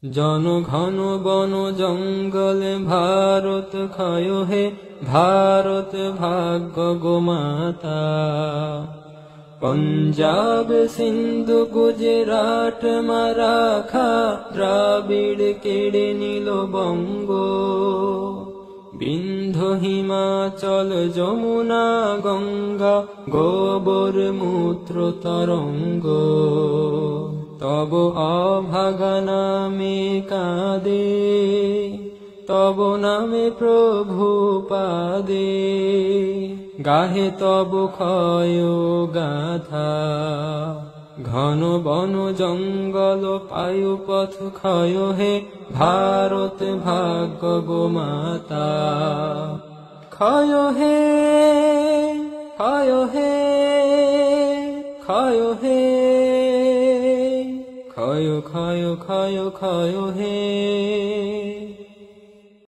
জনঘন বন জঙ্গল ভারত ক্ষয় হে ভারত ভাগ্য গোমাতা। পঞ্জাব সিন্ধু গুজরাট মারাঠা দ্রাবিড় কেড়ে নিল বঙ্গ। বিন্ধ্য হিমাচল যমুনা গঙ্গা গোবর মূত্র তরঙ্গ। তব অভাগা নামে কাঁদে, তব নামে প্রভু পাদে, গাহে তব ক্ষয় গাথা। ঘন বন জঙ্গল পায়ু পথ ক্ষয় হে ভারত ভাগ্য গোমাতা। ক্ষয় হে, ক্ষয় হে, ক্ষয় হে, ক্ষয় ক্ষয় ক্ষয় ক্ষয় হে।